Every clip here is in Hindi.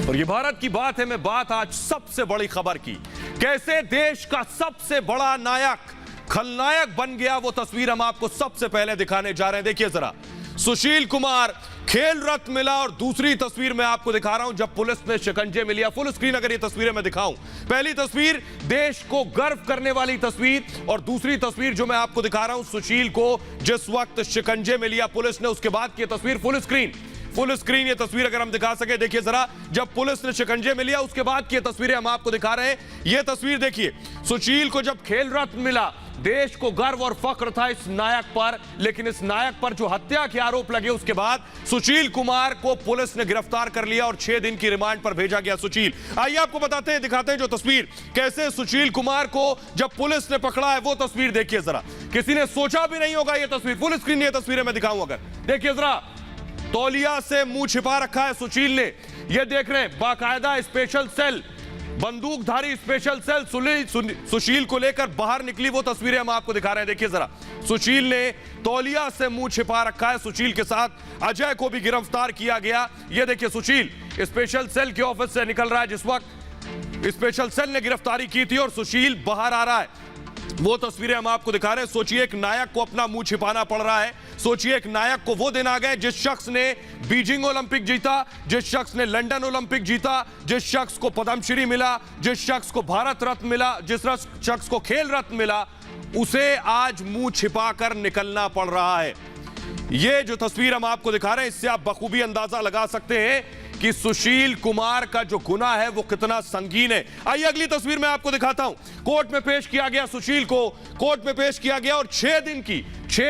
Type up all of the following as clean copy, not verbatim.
और ये भारत की बात है। मैं बात आज सबसे बड़ी खबर की, कैसे देश का सबसे बड़ा नायक खलनायक बन गया, वो तस्वीर हम आपको सबसे पहले दिखाने जा रहे हैं। देखिए जरा, सुशील कुमार खेल रत्न मिला। और दूसरी तस्वीर मैं आपको दिखा रहा हूं जब पुलिस ने शिकंजे में लिया। फुल स्क्रीन अगर ये तस्वीरें मैं दिखाऊं, पहली तस्वीर देश को गर्व करने वाली तस्वीर, और दूसरी तस्वीर जो मैं आपको दिखा रहा हूं सुशील को जिस वक्त शिकंजे में लिया पुलिस ने, उसके बाद की तस्वीर। फुल स्क्रीन ये तस्वीर अगर हम दिखा सके, देखिए जरा, जब पुलिस ने शिकंजे में लिया उसके बाद की तस्वीरें हम आपको दिखा रहे हैं। ये तस्वीर देखिए, सुशील को जब खेल रत्न मिला, देश को गर्व और फख्र था इस नायक पर, लेकिन इस नायक पर जो हत्या के आरोप लगे उसके बाद सुशील कुमार को पुलिस ने गिरफ्तार कर लिया और 6 दिन की रिमांड पर भेजा गया। सुशील, आइए आपको बताते हैं, दिखाते हैं जो तस्वीर, कैसे सुशील कुमार को जब पुलिस ने पकड़ा है वो तस्वीर देखिए जरा। किसी ने सोचा भी नहीं होगा ये तस्वीर। फुल स्क्रीन ये तस्वीरें मैं दिखाऊं अगर, देखिए जरा, तौलिया से मुंह छिपा रखा है सुशील ने। ये देख रहे हैं, बाकायदा स्पेशल सेल, बंदूकधारी स्पेशल सेल सुशील को लेकर बाहर निकली, वो तस्वीरें हम आपको दिखा रहे हैं। देखिए जरा, सुशील ने तौलिया से मुंह छिपा रखा है। सुशील के साथ अजय को भी गिरफ्तार किया गया। ये देखिए, सुशील स्पेशल सेल के ऑफिस से निकल रहा है जिस वक्त स्पेशल सेल ने गिरफ्तारी की थी, और सुशील बाहर आ रहा है। वो तस्वीरें हम आपको दिखा रहे हैं। सोचिए, एक नायक को अपना मुंह छिपाना पड़ रहा है। सोचिए, एक नायक को वो दिन आ गए जिस शख्स ने बीजिंग ओलंपिक जीता, जिस शख्स ने लंदन ओलंपिक जीता, जिस शख्स को पद्मश्री मिला, जिस शख्स को भारत रत्न मिला, जिस शख्स को खेल रत्न मिला, उसे आज मुंह छिपाकर निकलना पड़ रहा है। ये जो तस्वीर हम आपको दिखा रहे हैं, इससे आप बखूबी अंदाजा लगा सकते हैं कि सुशील कुमार का जो गुनाह है वो कितना संगीन है। आइए अगली तस्वीर मैं आपको दिखाता हूं। कोर्ट में पेश किया गया, सुशील को कोर्ट में पेश किया गया और 6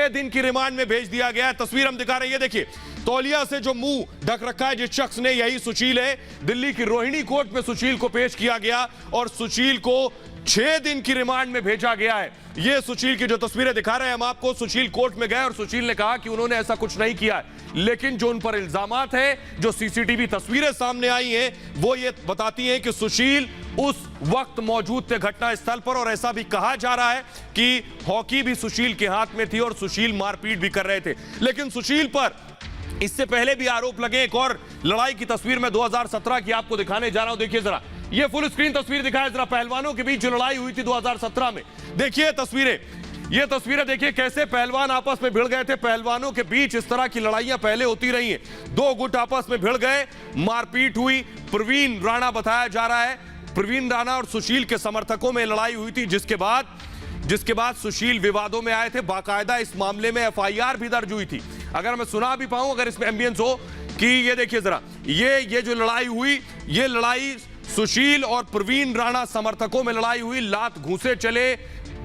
दिन की रिमांड में भेज दिया गया है। तस्वीर हम दिखा रहे हैं, ये देखिए, तौलिया से जो मुंह ढक रखा है जिस शख्स ने, यही सुशील है। दिल्ली की रोहिणी कोर्ट में सुशील को पेश किया गया और सुशील को 6 दिन की रिमांड में भेजा गया है। ये सुशील की जो तस्वीरें दिखा रहे हैं हम आपको, सुशील कोर्ट में गए और सुशील ने कहा कि उन्होंने ऐसा कुछ नहीं किया है, लेकिन जो उन पर इल्जामात है, जो सीसीटीवी तस्वीरें सामने आई हैं, वो ये बताती हैं कि सुशील उस वक्त मौजूद थे घटना स्थल पर, और ऐसा भी कहा जा रहा है कि हॉकी भी सुशील के हाथ में थी और सुशील मारपीट भी कर रहे थे। लेकिन सुशील पर इससे पहले भी आरोप लगे। एक और लड़ाई की तस्वीर मैं 2017 की आपको दिखाने जा रहा हूं। देखिए जरा, ये फुल स्क्रीन तस्वीर दिखाए जरा, पहलवानों के बीच जो लड़ाई हुई थी 2017 में। देखिए तस्वीरें, ये तस्वीरें देखिए, कैसे पहलवान आपस में भिड़ गए थे। पहलवानों के बीच इस तरह की लड़ाइयां पहले होती रही हैं। 2 गुट आपस में भिड़ गए, मारपीट हुई। प्रवीण राणा बताया जा रहा है, प्रवीण राणा और सुशील के समर्थकों में लड़ाई हुई थी, जिसके बाद सुशील विवादों में आए थे। बाकायदा इस मामले में FIR भी दर्ज हुई थी। अगर मैं सुना भी पाऊं, अगर इसमें एम्बियंस हो, कि ये देखिए जरा, ये जो लड़ाई हुई, ये लड़ाई सुशील और प्रवीण राणा समर्थकों में लड़ाई हुई। लात घूंसे चले,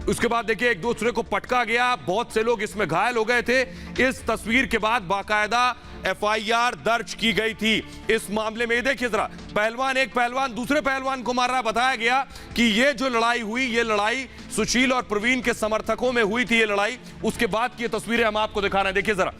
उसके बाद देखिए एक दूसरे को पटका गया, बहुत से लोग इसमें घायल हो गए थे। इस तस्वीर के बाद बाकायदा FIR दर्ज की गई थी इस मामले में। देखिए जरा, एक पहलवान दूसरे पहलवान को मार रहा। बताया गया कि ये जो लड़ाई हुई, ये लड़ाई सुशील और प्रवीण के समर्थकों में हुई थी ये लड़ाई। उसके बाद की तस्वीरें हम आपको दिखा रहे हैं। देखिए जरा,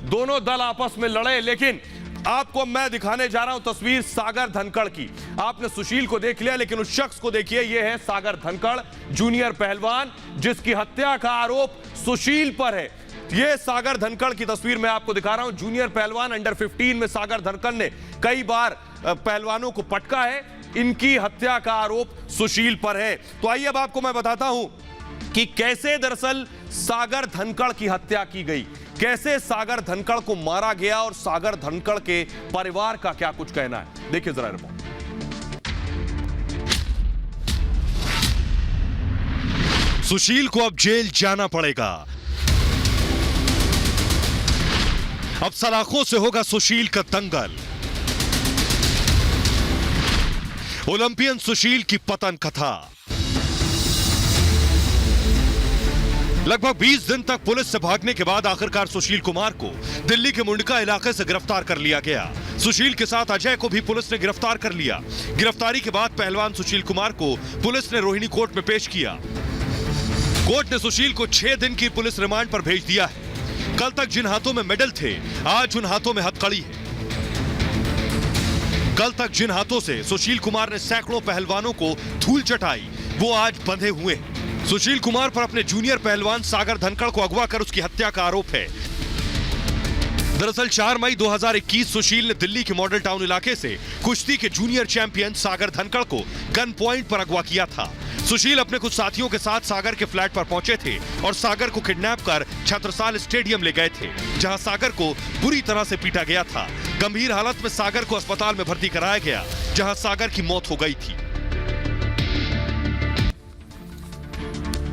दोनों दल आपस में लड़े, लेकिन आपको मैं दिखाने जा रहा हूं तस्वीर सागर धनखड़ की। आपने सुशील को देख लिया, लेकिन उस शख्स को देखिए, यह है सागर धनखड़, जूनियर पहलवान, जिसकी हत्या का आरोप सुशील पर है। यह सागर धनखड़ की तस्वीर मैं आपको दिखा रहा हूं। जूनियर पहलवान अंडर 15 में सागर धनखड़ ने कई बार पहलवानों को पटका है। इनकी हत्या का आरोप सुशील पर है। तो आइए अब आपको मैं बताता हूं कि कैसे दरअसल सागर धनखड़ की हत्या की गई, कैसे सागर धनखड़ को मारा गया और सागर धनखड़ के परिवार का क्या कुछ कहना है। देखिए जरा रिपोर्ट। सुशील को अब जेल जाना पड़ेगा। अब सलाखों से होगा सुशील का दंगल। ओलंपियन सुशील की पतन कथा। लगभग 20 दिन तक पुलिस से भागने के बाद आखिरकार सुशील कुमार को दिल्ली के मुंडका इलाके से गिरफ्तार कर लिया गया। सुशील के साथ अजय को भी पुलिस ने गिरफ्तार कर लिया। गिरफ्तारी के बाद पहलवान सुशील कुमार को पुलिस ने रोहिणी कोर्ट में पेश किया। कोर्ट ने सुशील को 6 दिन की पुलिस रिमांड पर भेज दिया है। कल तक जिन हाथों में मेडल थे, आज उन हाथों में हथकड़ी है। कल तक जिन हाथों से सुशील कुमार ने सैकड़ों पहलवानों को धूल चटाई, वो आज बंधे हुए हैं। सुशील कुमार पर अपने जूनियर पहलवान सागर धनखड़ को अगवा कर उसकी हत्या का आरोप है। दरअसल 4 मई 2021 सुशील ने दिल्ली के मॉडल टाउन इलाके से कुश्ती के जूनियर चैंपियन सागर धनखड़ को गन पॉइंट पर अगवा किया था। सुशील अपने कुछ साथियों के साथ सागर के फ्लैट पर पहुंचे थे और सागर को किडनैप कर छत्रसाल स्टेडियम ले गए थे, जहां सागर को बुरी तरह से पीटा गया था। गंभीर हालत में सागर को अस्पताल में भर्ती कराया गया, जहां सागर की मौत हो गई थी।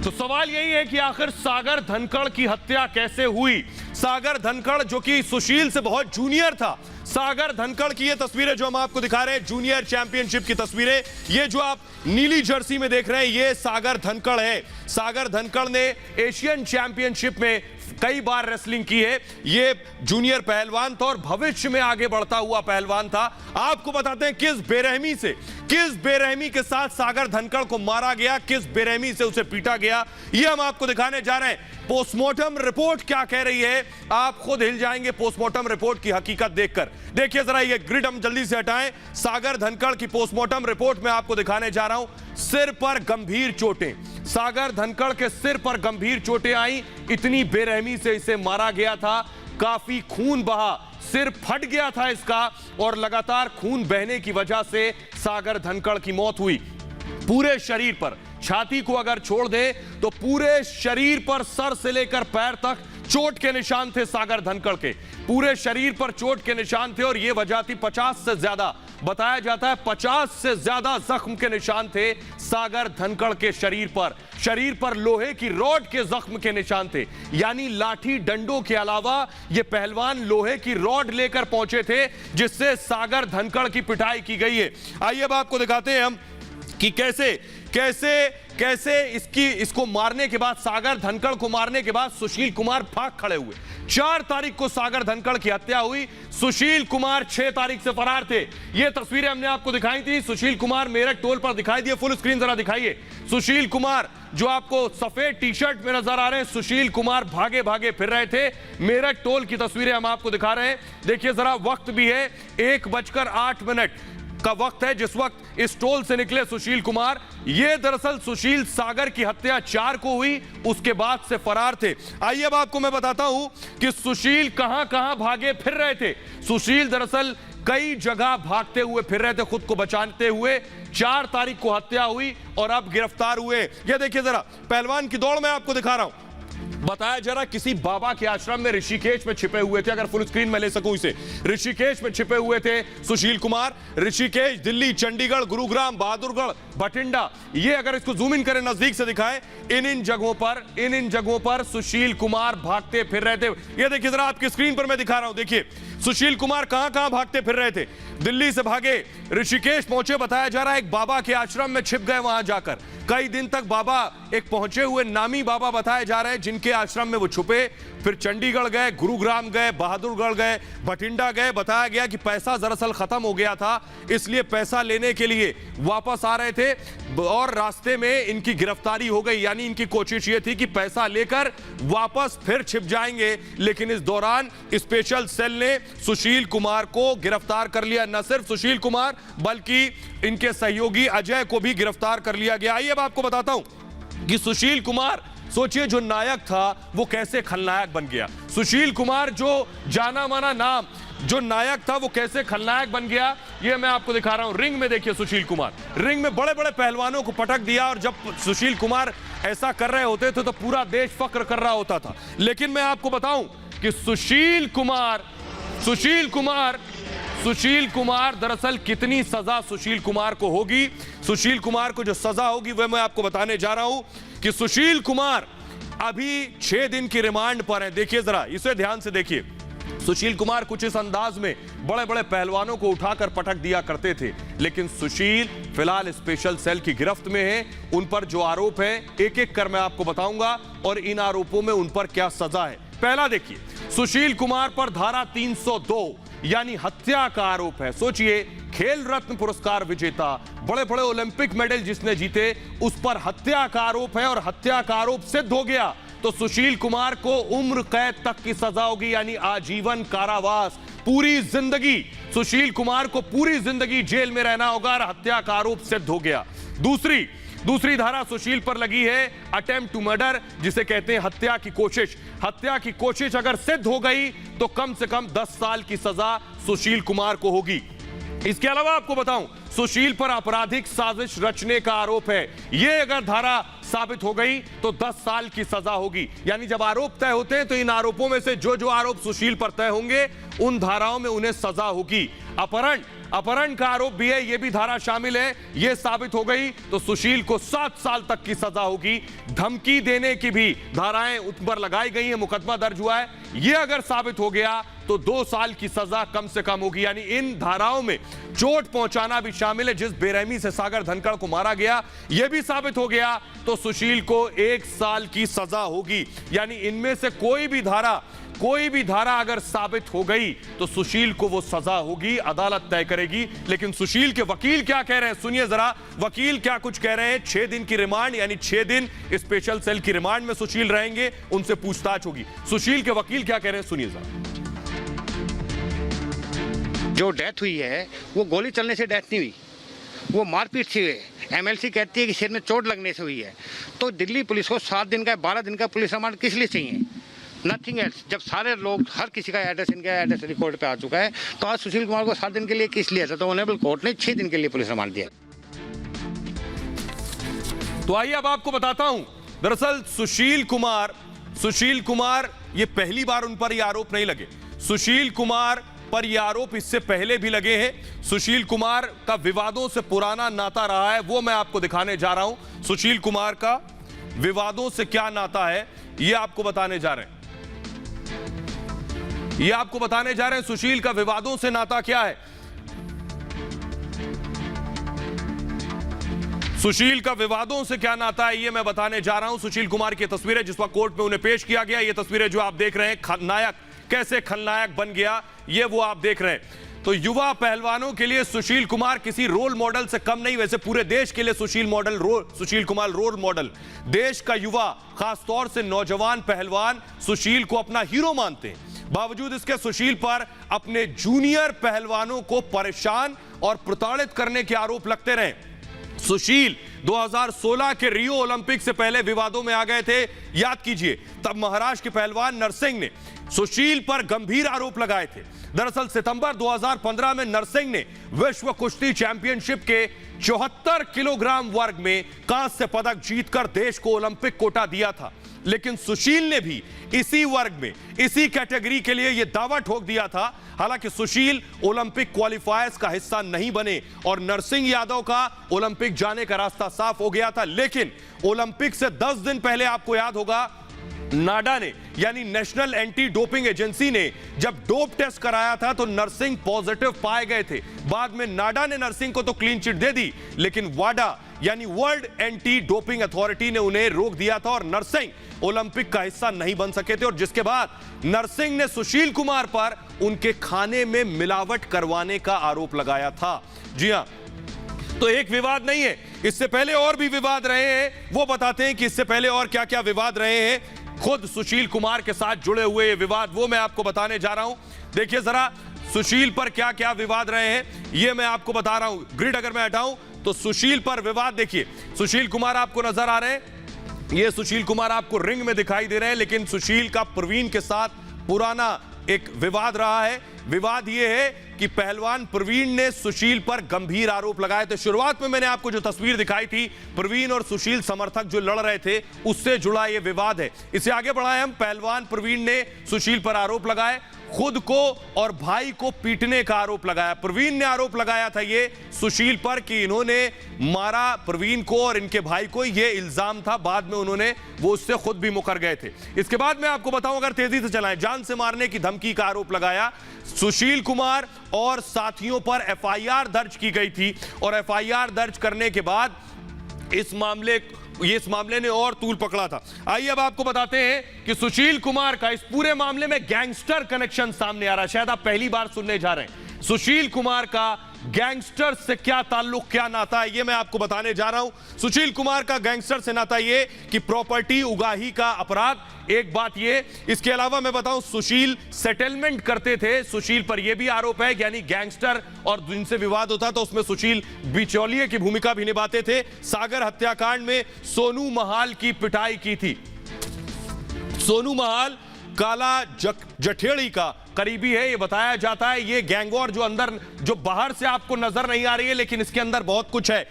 तो सवाल यही है कि आखिर सागर धनखड़ की हत्या कैसे हुई। सागर धनखड़ जो कि सुशील से बहुत जूनियर था, सागर धनखड़ की ये तस्वीरें जो हम आपको दिखा रहे हैं, जूनियर चैंपियनशिप की तस्वीरें, ये जो आप नीली जर्सी में देख रहे हैं, ये सागर धनखड़ है। सागर धनखड़ ने एशियन चैंपियनशिप में कई बार रेसलिंग की है। ये जूनियर पहलवान था और भविष्य में आगे बढ़ता हुआ पहलवान था। आपको बताते हैं किस बेरहमी के साथ सागर धनखड़ को मारा गया, किस बेरहमी से उसे पीटा गया, ये हम आपको दिखाने जा रहे हैं। पोस्टमार्टम रिपोर्ट क्या कह रही है, आप खुद हिल जाएंगे पोस्टमार्टम रिपोर्ट की हकीकत देखकर। देखिए जरा ये ग्रिड हम जल्दी से हटाएं। सागर धनखड़ की पोस्टमार्टम रिपोर्ट में आपको दिखाने जा रहा हूं। सिर पर गंभीर चोटें, सागर धनखड़ के सिर पर गंभीर चोटें आई, इतनी बेरहमी से इसे मारा गया था, काफी खून बहा, सिर फट गया था इसका और लगातार खून बहने की वजह से सागर धनखड़ की मौत हुई। पूरे शरीर पर, छाती को अगर छोड़ दे तो पूरे शरीर पर सर से लेकर पैर तक चोट के निशान थे सागर धनखड़ के। पूरे शरीर पर चोट के निशान थे और यह वजह थी 50 से ज्यादा, बताया जाता है 50 से ज्यादा जख्म के निशान थे सागर धनखड़ के शरीर पर लोहे की रॉड के जख्म के निशान थे। यानी लाठी डंडों के अलावा यह पहलवान लोहे की रॉड लेकर पहुंचे थे जिससे सागर धनखड़ की पिटाई की गई है। आइए अब आपको दिखाते हैं हम कि कैसे इसको मारने के बाद, सागर धनखड़ को मारने के बाद सुशील कुमार भाग खड़े हुए। 4 तारीख को सागर धनखड़ की हत्या हुई, सुशील कुमार 6 तारीख से फरार थे। ये तस्वीरें हमने आपको दिखाई थी। सुशील कुमार मेरठ टोल पर दिखाई दिए, फुल स्क्रीन जरा दिखाइए। सुशील कुमार जो आपको सफेद टी शर्ट में नजर आ रहे हैं, सुशील कुमार भागे भागे फिर रहे थे। मेरठ टोल की तस्वीरें हम आपको दिखा रहे हैं। देखिए जरा, वक्त भी है 1:08 का वक्त है जिस वक्त इस टोल से निकले सुशील कुमार। यह दरअसल सुशील सागर की हत्या 4 को हुई, उसके बाद से फरार थे। आइए अब आपको मैं बताता हूं कि सुशील कहां कहां भागे फिर रहे थे। सुशील दरअसल कई जगह भागते हुए फिर रहे थे, खुद को बचाते हुए। 4 तारीख को हत्या हुई और अब गिरफ्तार हुए। यह देखिए जरा, पहलवान की दौड़ मैं आपको दिखा रहा हूं। बताया जरा किसी बाबा के आश्रम में ऋषिकेश में छिपे हुए थे, अगर फुल स्क्रीन में ले सकूं इसे। ऋषिकेश में छिपे हुए थे सुशील कुमार। ऋषिकेश, दिल्ली, चंडीगढ़, गुरुग्राम, बहादुरगढ़, बठिंडा, ये अगर इसको जूम इन करें, नजदीक से दिखाएं, इन जगहों पर सुशील कुमार भागते फिर रहे थे। ये देखिए जरा, आपकी स्क्रीन पर मैं दिखा रहा हूं। देखिए सुशील कुमार कहां कहां भागते फिर रहे थे। दिल्ली से भागे, ऋषिकेश पहुंचे, बताया जा रहा है एक बाबा के आश्रम में छिप गए। वहां जाकर कई दिन तक बाबा, एक पहुंचे हुए नामी बाबा बताए जा रहे हैं जिनके आश्रम में वो छुपे। फिर चंडीगढ़ गए, गुरुग्राम गए, बहादुरगढ़ गए, बठिंडा गए। बताया गया कि पैसा दरअसल खत्म हो गया था, इसलिए पैसा लेने के लिए वापस आ रहे थे और रास्ते में इनकी गिरफ्तारी हो गई। यानी इनकी कोशिश ये थी कि पैसा लेकर वापस फिर छिप जाएंगे, लेकिन इस दौरान स्पेशल सेल ने सुशील कुमार को गिरफ्तार कर लिया। न सिर्फ सुशील कुमार बल्कि इनके सहयोगी अजय को भी गिरफ्तार कर लिया गया। आइए अब आपको बताता हूं कि सुशील कुमार, सोचिए जो नायक था वो कैसे खलनायक बन गया। सुशील कुमार जो जाना माना नाम, जो नायक था वो कैसे खलनायक बन गया, ये मैं आपको दिखा रहा हूं। रिंग में देखिए सुशील कुमार, रिंग में बड़े बड़े पहलवानों को पटक दिया और जब सुशील कुमार ऐसा कर रहे होते थे तो पूरा देश फक्र कर रहा होता था। लेकिन मैं आपको बताऊं कि सुशील कुमार दरअसल कितनी सजा सुशील कुमार को होगी, सुशील कुमार को जो सजा होगी वह मैं आपको बताने जा रहा हूं कि सुशील कुमार अभी 6 दिन की रिमांड पर है। देखिए जरा, इसे ध्यान से देखिए। सुशील कुमार कुछ इस अंदाज में बड़े बड़े पहलवानों को उठाकर पटक दिया करते थे, लेकिन सुशील फिलहाल स्पेशल सेल की गिरफ्त में है। उन पर जो आरोप है एक एक कर मैं आपको बताऊंगा और इन आरोपों में उन पर क्या सजा है। पहला देखिए, सुशील कुमार पर धारा 302 यानी हत्या का आरोप है। सोचिए, खेल रत्न पुरस्कार विजेता, बड़े बड़े ओलंपिक मेडल जिसने जीते, उस पर हत्या का आरोप है और हत्या का आरोप सिद्ध हो गया तो सुशील कुमार को उम्र कैद तक की सजा होगी, यानी आजीवन कारावास। पूरी जिंदगी सुशील कुमार को पूरी जिंदगी जेल में रहना होगा और हत्या का आरोप सिद्ध हो गया। दूसरी, दूसरी धारा सुशील पर लगी है अटेम्प्ट टू मर्डर, जिसे कहते हैं हत्या की कोशिश। हत्या की कोशिश अगर सिद्ध हो गई तो कम से कम 10 साल की सजा सुशील कुमार को होगी। इसके अलावा आपको बताऊं, सुशील पर आपराधिक साजिश रचने का आरोप है। यह अगर धारा साबित हो गई तो 10 साल की सजा होगी। यानी जब आरोप तय होते हैं तो इन आरोपों में से जो आरोप सुशील पर तय होंगे उन धाराओं में उन्हें सजा होगी। अपहरण का आरोप भी है, यह भी धारा शामिल है। यह साबित हो गई तो सुशील को 7 साल तक की सजा होगी। धमकी देने की भी धाराएं उस पर लगाई गई है, मुकदमा दर्ज हुआ है। यह अगर साबित हो गया तो 2 साल की सजा कम से कम होगी। यानी इन धाराओं में चोट पहुंचाना भी शामिल है। जिस बेरहमी से सागर धनखड़ को मारा गया यह भी साबित हो गया तो सुशील को 1 साल की सजा होगी। यानी इनमें से कोई भी धारा अगर साबित हो गई तो सुशील को वो सजा होगी, अदालत तय करेगी। लेकिन सुशील के वकील क्या कह रहे हैं, सुनिए जरा। वकील क्या कुछ कह रहे हैं। 6 दिन की रिमांड, यानी 6 दिन स्पेशल सेल की रिमांड में सुशील रहेंगे, उनसे पूछताछ होगी। सुशील के वकील क्या कह रहे हैं, सुनिए जरा। जो डेथ हुई है वो गोली चलने से डेथ नहीं हुई, वो मारपीट से हुई है। एमएलसी कहती है कि सिर में चोट लगने से हुई है। तो दिल्ली पुलिस को 7 दिन का 12 दिन का पुलिस रिमांड किस लिए चाहिए? Nothing else. जब सारे लोग, हर किसी का एड्रेस, इनका एड्रेस रिकॉर्ड पे आ चुका है, तो आज सुशील कुमार को 7 दिन के लिए किस लिए ऐसा? तो ऑनरेबल कोर्ट ने 6 दिन के लिए पुलिस रिमांड दिया। तो आइए अब आपको बताता हूं। दरअसल सुशील कुमार ये पहली बार उन पर ये आरोप नहीं लगे। सुशील कुमार पर ये आरोप इससे पहले भी लगे हैं। सुशील कुमार का विवादों से पुराना नाता रहा है, वो मैं आपको दिखाने जा रहा हूं। सुशील कुमार का विवादों से क्या नाता है ये आपको बताने जा रहे हैं। सुशील का विवादों से नाता क्या है। सुशील का विवादों से क्या नाता है ये मैं बताने जा रहा हूं। सुशील कुमार की तस्वीरें जिस वक्त कोर्ट में उन्हें पेश किया गया, ये तस्वीरें जो आप देख रहे हैं, खलनायक कैसे खलनायक बन गया, ये वो आप देख रहे हैं। तो युवा पहलवानों के लिए सुशील कुमार किसी रोल मॉडल से कम नहीं। वैसे पूरे देश के लिए सुशील कुमार रोल मॉडल। देश का युवा, खासतौर से नौजवान पहलवान सुशील को अपना हीरो मानते हैं। बावजूद इसके सुशील पर अपने जूनियर पहलवानों को परेशान और प्रताड़ित करने के आरोप लगते रहे। सुशील 2016 के रियो ओलंपिक से पहले विवादों में आ गए थे। याद कीजिए, तब महाराष्ट्र के पहलवान नरसिंह ने सुशील पर गंभीर आरोप लगाए थे। दरअसल सितंबर 2015 में नरसिंह ने विश्व कुश्ती चैंपियनशिप के 74 किलोग्राम वर्ग में कांस्य पदक जीतकर देश को ओलंपिक कोटा दिया था। लेकिन सुशील ने भी इसी वर्ग में, इसी कैटेगरी के लिए यह दावा ठोक दिया था। हालांकि सुशील ओलंपिक क्वालिफायर्स का हिस्सा नहीं बने और नरसिंह यादव का ओलंपिक जाने का रास्ता साफ हो गया था। लेकिन ओलंपिक से 10 दिन पहले आपको याद होगा, नाडा ने, यानी नेशनल एंटी डोपिंग एजेंसी ने जब डोप टेस्ट कराया था तो नरसिंह पॉजिटिव पाए गए थे। बाद में नाडा ने नरसिंह को तो क्लीन चिट दे दी, लेकिन वाडा यानी वर्ल्ड एंटी डोपिंग अथॉरिटी ने उन्हें रोक दिया था और नरसिंह ओलंपिक का हिस्सा नहीं बन सके थे। और जिसके बाद नरसिंह ने सुशील कुमार पर उनके खाने में मिलावट करवाने का आरोप लगाया था। जी हां, तो एक विवाद नहीं है, इससे पहले और भी विवाद रहे हैं। वो बताते हैं कि इससे पहले और क्या क्या विवाद रहे हैं। खुद सुशील कुमार के साथ जुड़े हुए ये विवाद वो मैं आपको बताने जा रहा हूं। देखिए जरा, सुशील पर क्या क्या विवाद रहे हैं ये मैं आपको बता रहा हूं। ग्रिड अगर मैं हटाऊं तो सुशील पर विवाद देखिए। सुशील कुमार आपको नजर आ रहे हैं, ये सुशील कुमार आपको रिंग में दिखाई दे रहे हैं। लेकिन सुशील का प्रवीण के साथ पुराना एक विवाद रहा है। विवाद यह है कि पहलवान प्रवीण ने सुशील पर गंभीर आरोप लगाए थे। शुरुआत में मैंने आपको जो तस्वीर दिखाई थी, प्रवीण और सुशील समर्थक जो लड़ रहे थे, उससे जुड़ा यह विवाद है। इसे आगे बढ़ाएं हम। पहलवान प्रवीण ने सुशील पर आरोप लगाए, खुद को और भाई को पीटने का आरोप लगाया। प्रवीण ने आरोप लगाया था ये सुशील पर कि इन्होंने मारा प्रवीण को और इनके भाई को, ये इल्जाम था। बाद में उन्होंने वो उससे खुद भी मुकर गए थे। इसके बाद मैं आपको बताऊं, अगर तेजी से चलाएं, जान से मारने की धमकी का आरोप लगाया। सुशील कुमार और साथियों पर एफआईआर दर्ज की गई थी और एफआईआर दर्ज करने के बाद इस मामले ने और तूल पकड़ा था। आइए अब आपको बताते हैं कि सुशील कुमार का इस पूरे मामले में गैंगस्टर कनेक्शन सामने आ रहा है। शायद आप पहली बार सुनने जा रहे हैं। सुशील कुमार का गैंगस्टर से क्या ताल्लुक, क्या नाता है, ये मैं आपको बताने जा रहा हूं। सुशील कुमार का गैंगस्टर से नाता ये कि प्रॉपर्टी उगाही का अपराध, एक बात ये। इसके अलावा मैं बताऊं, सुशील सेटलमेंट करते थे, सुशील पर यह भी आरोप है, यानी गैंगस्टर और जिनसे विवाद होता तो उसमें सुशील बिचौलिए की भूमिका भी निभाते थे। सागर हत्याकांड में सोनू महाल की पिटाई की थी। सोनू महाल काला जठेड़ी का करीबी है, ये बताया जाता है। ये गैंगवॉर जो अंदर, जो बाहर से आपको नजर नहीं आ रही है, लेकिन इसके अंदर बहुत कुछ है।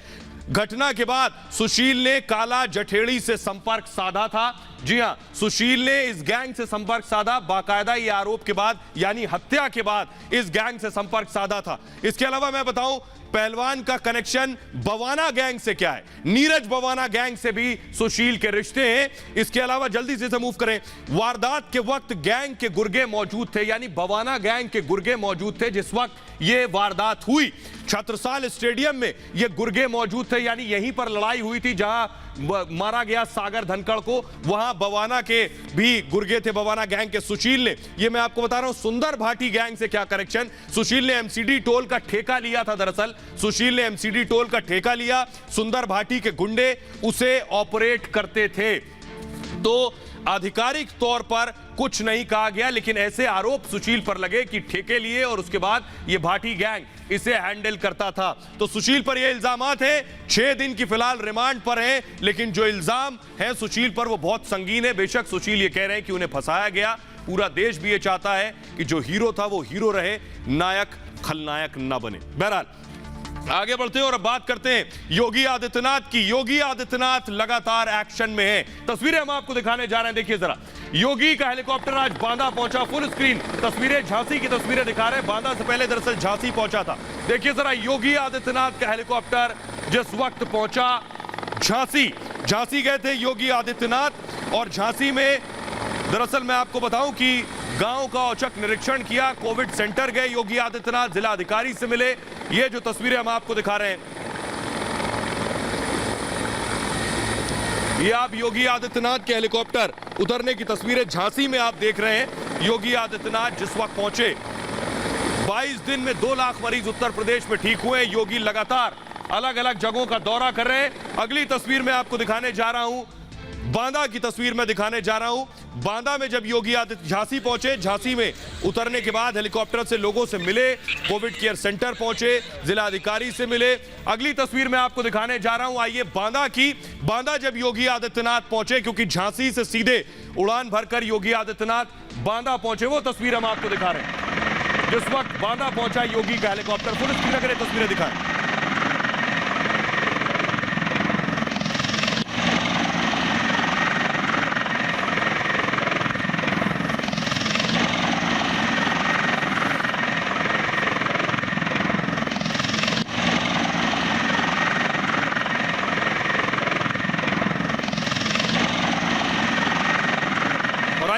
घटना के बाद सुशील ने काला जठेड़ी से संपर्क साधा था। जी हां, सुशील ने इस गैंग से संपर्क साधा, बाकायदा ये आरोप के बाद, यानी हत्या के बाद इस गैंग से संपर्क साधा था। इसके अलावा मैं बताऊं, पहलवान का कनेक्शन बवाना गैंग से क्या है, नीरज बवाना गैंग से भी सुशील के रिश्ते हैं। इसके अलावा जल्दी से मूव करें, वारदात के वक्त गैंग के गुर्गे मौजूद थे, यानी बवाना गैंग के गुर्गे मौजूद थे जिस वक्त यह वारदात हुई। छत्रसाल स्टेडियम में ये गुर्गे मौजूद थे, यानी यहीं पर लड़ाई हुई थी जहां मारा गया सागर धनखड़ को, वहां बवाना के भी गुर्गे थे, बवाना गैंग के। सुशील ने, ये मैं आपको बता रहा हूं, सुंदर भाटी गैंग से क्या कनेक्शन। सुशील ने एमसीडी टोल का ठेका लिया था। दरअसल सुशील ने एमसीडी टोल का ठेका लिया, सुंदर भाटी के गुंडे उसे ऑपरेट करते थे। तो आधिकारिक तौर पर कुछ नहीं कहा गया, लेकिन ऐसे आरोप सुशील पर लगे कि ठेके लिए और उसके बाद यह भाटी गैंग इसे हैंडल करता था। तो सुशील पर यह इल्जामात हैं, 6 दिन की फिलहाल रिमांड पर है, लेकिन जो इल्जाम है सुशील पर वो बहुत संगीन है। बेशक सुशील ये कह रहे हैं कि उन्हें फंसाया गया, पूरा देश भी ये चाहता है कि जो हीरो था वो हीरो रहे, नायक खलनायक ना बने। बहरहाल आगे बढ़ते हैं और अब बात करते हैं योगी आदित्यनाथ की। योगी आदित्यनाथ लगातार एक्शन में है, तस्वीरें हम आपको दिखाने जा रहे हैं। देखिए जरा, योगी का हेलीकॉप्टर आज बांदा पहुंचा। फुल स्क्रीन तस्वीरें, झांसी की तस्वीरें दिखा रहे हैं। बांदा से पहले दरअसल झांसी पहुंचा था। देखिए जरा, योगी आदित्यनाथ का हेलीकॉप्टर जिस वक्त पहुंचा झांसी, झांसी गए थे योगी आदित्यनाथ, और झांसी में दरअसल मैं आपको बताऊं कि गांव का औचक निरीक्षण किया, कोविड सेंटर गए योगी आदित्यनाथ, जिला अधिकारी से मिले। ये जो तस्वीरें हम आपको दिखा रहे हैं, ये आप योगी आदित्यनाथ के हेलीकॉप्टर उतरने की तस्वीरें झांसी में आप देख रहे हैं। योगी आदित्यनाथ जिस वक्त पहुंचे, 22 दिन में 2 लाख मरीज उत्तर प्रदेश में ठीक हुए। योगी लगातार अलग अलग जगहों का दौरा कर रहे हैं। अगली तस्वीर में आपको दिखाने जा रहा हूं, बांदा की तस्वीर में दिखाने जा रहा हूं। बांदा में जब योगी आदित्य झांसी पहुंचे, झांसी में उतरने के बाद हेलीकॉप्टर से लोगों से मिले, कोविड केयर सेंटर पहुंचे, जिला अधिकारी से मिले। अगली तस्वीर में आपको दिखाने जा रहा हूं, आइए बांदा की। बांदा जब योगी आदित्यनाथ पहुंचे, क्योंकि झांसी से सीधे उड़ान भरकर योगी आदित्यनाथ बांदा पहुंचे, वो तस्वीर हम आपको दिखा रहे हैं। जिस वक्त बांदा पहुंचा योगी का हेलीकॉप्टर, फुल स्क्रीन अगर तस्वीरें दिखाएं।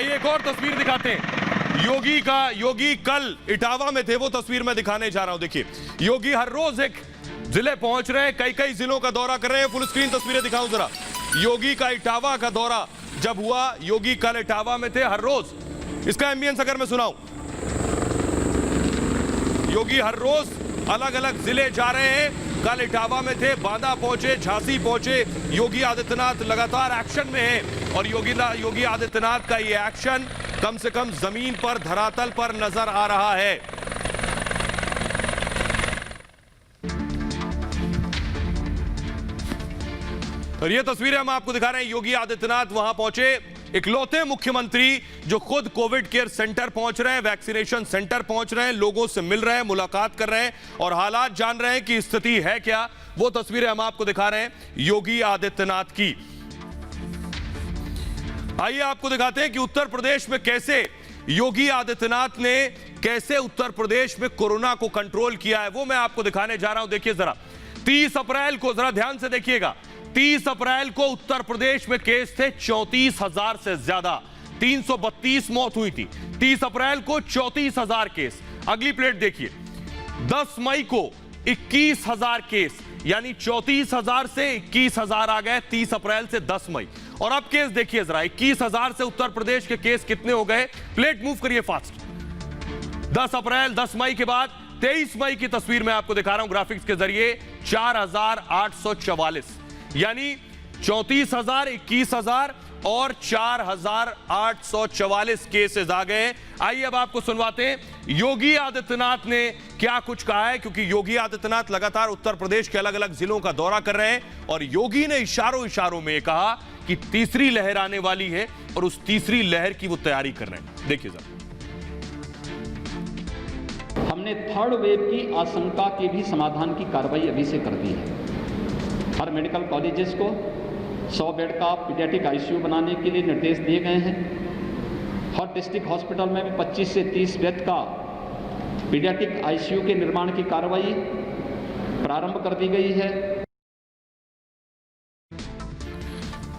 एक और तस्वीर दिखाते हैं योगी कल इटावा में थे, वो तस्वीर मैं दिखाने जा रहा हूं। देखिए, योगी हर रोज एक जिले पहुंच रहे हैं, कई जिलों का दौरा कर रहे हैं। फुल स्क्रीन तस्वीरें दिखाऊं जरा। योगी का इटावा का दौरा जब हुआ, योगी कल इटावा में थे हर रोज। इसका एम्बियंस अगर मैं सुनाऊं, योगी हर रोज अलग अलग जिले जा रहे हैं। कल इटावा में थे, बांदा पहुंचे, झांसी पहुंचे। योगी आदित्यनाथ लगातार एक्शन में है, और योगी आदित्यनाथ का ये एक्शन कम से कम जमीन पर, धरातल पर नजर आ रहा है। और ये तस्वीरें हम आपको दिखा रहे हैं, योगी आदित्यनाथ वहां पहुंचे, इकलौते मुख्यमंत्री जो खुद कोविड केयर सेंटर पहुंच रहे हैं, वैक्सीनेशन सेंटर पहुंच रहे हैं, लोगों से मिल रहे हैं, मुलाकात कर रहे हैं और हालात जान रहे हैं कि स्थिति है क्या। वो तस्वीरें हम आपको दिखा रहे हैं योगी आदित्यनाथ की। आइए आपको दिखाते हैं कि उत्तर प्रदेश में कैसे योगी आदित्यनाथ ने कैसे उत्तर प्रदेश में कोरोना को कंट्रोल किया है, वो मैं आपको दिखाने जा रहा हूं। देखिए जरा, 30 अप्रैल को, जरा ध्यान से देखिएगा, 30 अप्रैल को उत्तर प्रदेश में केस थे 34,000 से ज्यादा, 332 मौत हुई थी। 30 अप्रैल को 34,000 केस। अगली प्लेट देखिए, 10 मई को 21,000 केस, यानी 34,000 से 21,000 आ गए 30 अप्रैल से 10 मई। और अब केस देखिए जरा, 21,000 से उत्तर प्रदेश के केस कितने हो गए, प्लेट मूव करिए फास्ट। 10 अप्रैल 10 मई के बाद 23 मई की तस्वीर मैं आपको दिखा रहा हूं ग्राफिक्स के जरिए। 4844 यानी 34,000, 21,000 और 4,844 केसेस आ गए। आइए अब आपको सुनवाते हैं योगी आदित्यनाथ ने क्या कुछ कहा है, क्योंकि योगी आदित्यनाथ लगातार उत्तर प्रदेश के अलग अलग जिलों का दौरा कर रहे हैं और योगी ने इशारों में कहा कि तीसरी लहर आने वाली है और उस तीसरी लहर की वो तैयारी कर रहे हैं। देखिए जरा। हमने थर्ड वेव की आशंका के भी समाधान की कार्रवाई अभी से कर दी है। हर मेडिकल कॉलेजेस को 100 बेड का पीडियाट्रिक आईसीयू बनाने के लिए निर्देश दिए गए हैं। हर डिस्ट्रिक्ट हॉस्पिटल में भी 25 से 30 बेड का पीडियाट्रिक आईसीयू के निर्माण की कार्रवाई प्रारंभ कर दी गई है।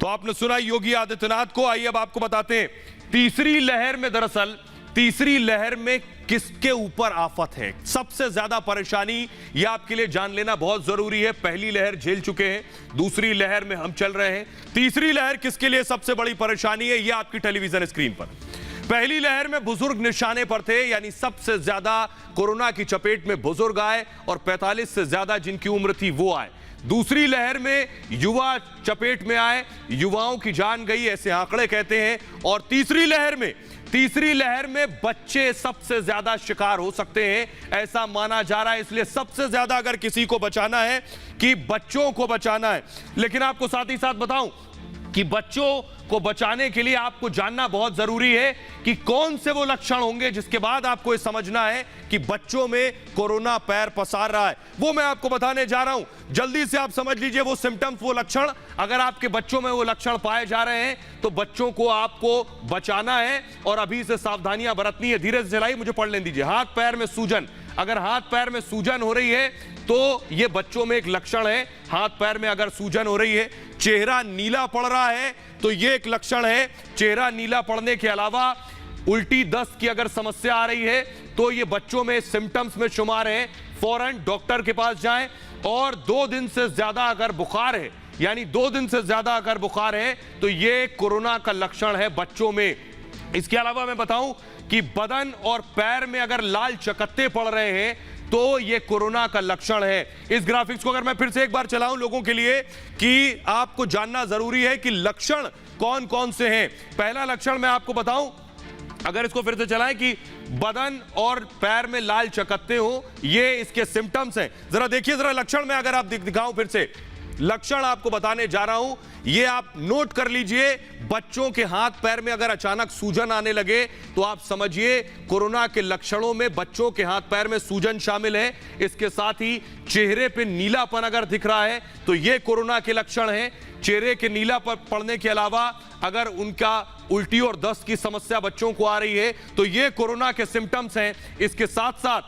तो आपने सुना योगी आदित्यनाथ को। आइए अब आपको बताते हैं तीसरी लहर में, दरअसल तीसरी लहर में किसके ऊपर आफत है, सबसे ज्यादा परेशानी, यह आपके लिए जान लेना बहुत जरूरी है। पहली लहर झेल चुके हैं, दूसरी लहर में हम चल रहे हैं, तीसरी लहर किसके लिए सबसे बड़ी परेशानी है, यह आपकी टेलीविजन स्क्रीन पर। पहली लहर में बुजुर्ग निशाने पर थे, यानी सबसे ज्यादा कोरोना की चपेट में बुजुर्ग आए और 45 से ज्यादा जिनकी उम्र थी वो आए। दूसरी लहर में युवा चपेट में आए, युवाओं की जान गई, ऐसे आंकड़े कहते हैं। और तीसरी लहर में बच्चे सबसे ज्यादा शिकार हो सकते हैं, ऐसा माना जा रहा है। इसलिए सबसे ज्यादा अगर किसी को बचाना है कि बच्चों को बचाना है। लेकिन आपको साथ ही साथ बताऊं कि बच्चों को बचाने के लिए आपको जानना बहुत जरूरी है कि कौन से वो लक्षण होंगे जिसके बाद आपको ये समझना है कि बच्चों में कोरोना पैर पसार रहा है। वो मैं आपको बताने जा रहा हूं, जल्दी से आप समझ लीजिए वो सिम्टम्स, वो लक्षण। अगर आपके बच्चों में वो लक्षण पाए जा रहे हैं तो बच्चों को आपको बचाना है और अभी से सावधानियां बरतनी है। धीरे से चलाइए, मुझे पढ़ लेने दीजिए। हाथ पैर में सूजन, अगर हाथ पैर में सूजन हो रही है तो यह बच्चों में एक लक्षण है। हाथ पैर में अगर सूजन हो रही है, चेहरा नीला पड़ रहा है तो यह एक लक्षण है। चेहरा नीला पड़ने के अलावा उल्टी दस्त की अगर समस्या आ रही है तो यह बच्चों में सिम्टम्स में शुमार है। फौरन डॉक्टर के पास जाएं। और 2 दिन से ज्यादा अगर बुखार है, यानी 2 दिन से ज्यादा अगर बुखार है तो यह कोरोना का लक्षण है बच्चों में। इसके अलावा मैं बताऊं कि बदन और पैर में अगर लाल चकत्ते पड़ रहे हैं तो यह कोरोना का लक्षण है। इस ग्राफिक्स को अगर मैं फिर से एक बार चलाऊं लोगों के लिए कि आपको जानना जरूरी है कि लक्षण कौन कौन से हैं। पहला लक्षण मैं आपको बताऊं, अगर इसको फिर से चलाएं कि बदन और पैर में लाल चकत्ते हो, ये इसके सिम्टम्स हैं। जरा देखिए, जरा लक्षण में अगर आप दिखाऊं फिर से, लक्षण आपको बताने जा रहा हूं, ये आप नोट कर लीजिए। बच्चों के हाथ पैर में अगर अचानक सूजन आने लगे तो आप समझिए कोरोना के लक्षणों में बच्चों के हाथ पैर में सूजन शामिल है। इसके साथ ही चेहरे पे नीलापन अगर दिख रहा है तो ये कोरोना के लक्षण है। चेहरे के नीला पड़ने के अलावा अगर उनका उल्टी और दस्त की समस्या बच्चों को आ रही है तो ये कोरोना के सिम्टम्स हैं। इसके साथ साथ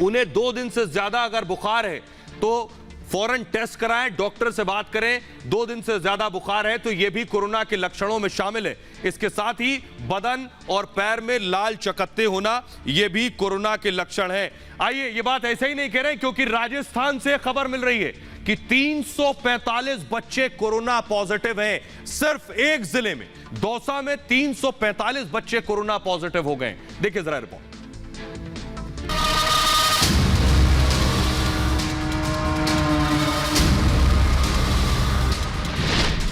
उन्हें 2 दिन से ज्यादा अगर बुखार है तो फौरन टेस्ट कराएं, डॉक्टर से बात करें। 2 दिन से ज्यादा बुखार है तो यह भी कोरोना के लक्षणों में शामिल है। इसके साथ ही बदन और पैर में लाल चकत्ते होना, यह भी कोरोना के लक्षण है। आइए, यह बात ऐसे ही नहीं कह रहे, क्योंकि राजस्थान से खबर मिल रही है कि 345 बच्चे कोरोना पॉजिटिव हैं। सिर्फ एक जिले में, दौसा में 345 बच्चे कोरोना पॉजिटिव हो गए। देखिए जरा रिपोर्ट।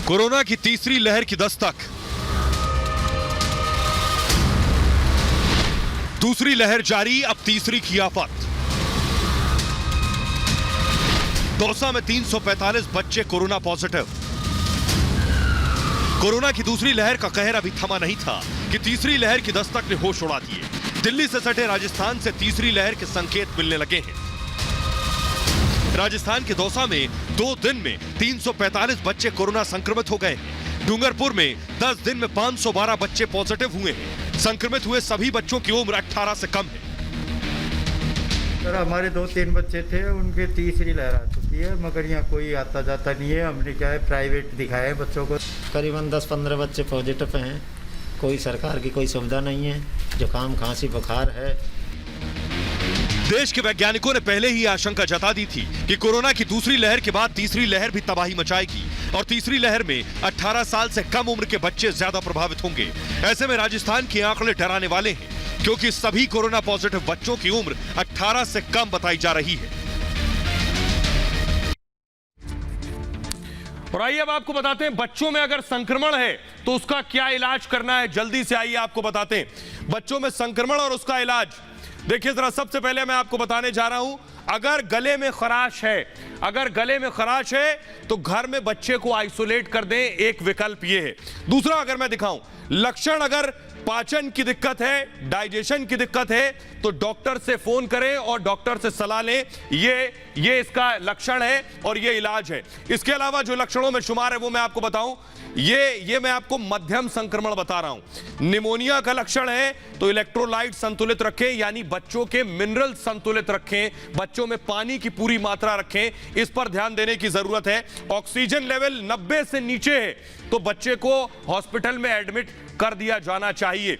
कोरोना की तीसरी लहर की दस्तक, दूसरी लहर जारी, अब तीसरी की आफत। दौसा में 345 बच्चे कोरोना पॉजिटिव। कोरोना की दूसरी लहर का कहर अभी थमा नहीं था कि तीसरी लहर की दस्तक ने होश उड़ा दिए। दिल्ली से सटे राजस्थान से तीसरी लहर के संकेत मिलने लगे हैं। राजस्थान के दौसा में 2 दिन में 345 बच्चे कोरोना संक्रमित हो गए। डूंगरपुर में 10 दिन में 512 बच्चे पॉजिटिव हुए हैं। संक्रमित हुए सभी बच्चों की उम्र 18 से कम है। सर, हमारे 2-3 बच्चे थे, उनके तीसरी लहर आ चुकी है, मगर यहाँ कोई आता जाता नहीं है। हमने क्या है, प्राइवेट दिखाया है बच्चों को। करीबन 10-15 बच्चे पॉजिटिव हैं। कोई सरकार की कोई सुविधा नहीं है। जुकाम, खांसी, बुखार है। देश के वैज्ञानिकों ने पहले ही आशंका जता दी थी कि कोरोना की दूसरी लहर के बाद तीसरी लहर भी तबाही मचाएगी और तीसरी लहर में 18 साल से कम उम्र के बच्चे ज्यादा प्रभावित होंगे। ऐसे में राजस्थान के आंकड़े डराने वाले हैं। क्योंकि सभी कोरोना पॉजिटिव बच्चों की उम्र 18 से कम बताई जा रही है। और आइए अब आपको बताते हैं बच्चों में अगर संक्रमण है तो उसका क्या इलाज करना है। जल्दी से आइए आपको बताते हैं बच्चों में संक्रमण और उसका इलाज। देखिए जरा, सबसे पहले मैं आपको बताने जा रहा हूं, अगर गले में खराश है तो घर में बच्चे को आइसोलेट कर दें, एक विकल्प ये है। दूसरा, अगर मैं दिखाऊं लक्षण, अगर पाचन की दिक्कत है, डाइजेशन की दिक्कत है, तो डॉक्टर से फोन करें और डॉक्टर से सलाह लें। ये इसका लक्षण है और ये इलाज है। इसके अलावा जो लक्षणों में शुमार है वो मैं आपको बताऊं, ये मैं आपको मध्यम संक्रमण बता रहा हूं। निमोनिया का लक्षण है तो इलेक्ट्रोलाइट संतुलित रखें, यानी बच्चों के मिनरल संतुलित रखें, बच्चों में पानी की पूरी मात्रा रखें, इस पर ध्यान देने की जरूरत है। ऑक्सीजन लेवल 90 से नीचे है तो बच्चे को हॉस्पिटल में एडमिट कर दिया जाना चाहिए।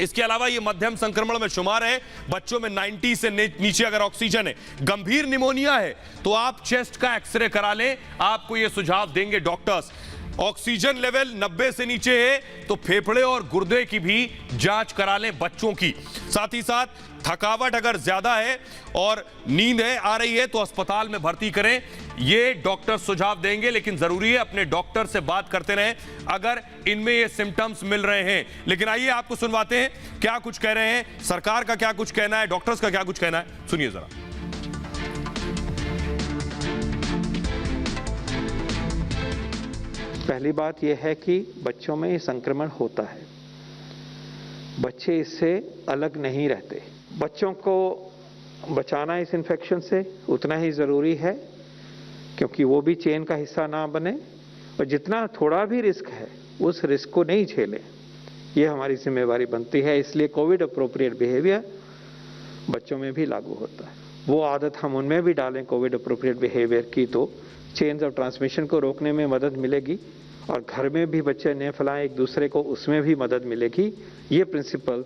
इसके अलावा ये मध्यम संक्रमण में शुमार है, बच्चों में 90 से नीचे अगर ऑक्सीजन है। गंभीर निमोनिया है तो आप चेस्ट का एक्सरे करा लें, आपको ये सुझाव देंगे डॉक्टर्स। ऑक्सीजन लेवल 90 से नीचे है तो फेफड़े और गुर्दे की भी जांच करा लें बच्चों की। साथ ही साथ थकावट अगर ज्यादा है और नींद आ रही है तो अस्पताल में भर्ती करें, ये डॉक्टर सुझाव देंगे। लेकिन जरूरी है अपने डॉक्टर से बात करते रहें अगर इनमें ये सिम्टम्स मिल रहे हैं। लेकिन आइए आपको सुनवाते हैं क्या कुछ कह रहे हैं, सरकार का क्या कुछ कहना है, डॉक्टर्स का क्या कुछ कहना है, सुनिए जरा। पहली बात यह है कि बच्चों में संक्रमण होता है, बच्चे इससे अलग नहीं रहते। बच्चों को बचाना इस इन्फेक्शन से उतना ही ज़रूरी है क्योंकि वो भी चेन का हिस्सा ना बने, और जितना थोड़ा भी रिस्क है उस रिस्क को नहीं झेलें, ये हमारी जिम्मेवारी बनती है। इसलिए कोविड अप्रोप्रिएट बिहेवियर बच्चों में भी लागू होता है। वो आदत हम उनमें भी डालें कोविड अप्रोप्रिएट बिहेवियर की, तो चेन्स ऑफ ट्रांसमिशन को रोकने में मदद मिलेगी और घर में भी बच्चे न फैलाएं एक दूसरे को, उसमें भी मदद मिलेगी। ये प्रिंसिपल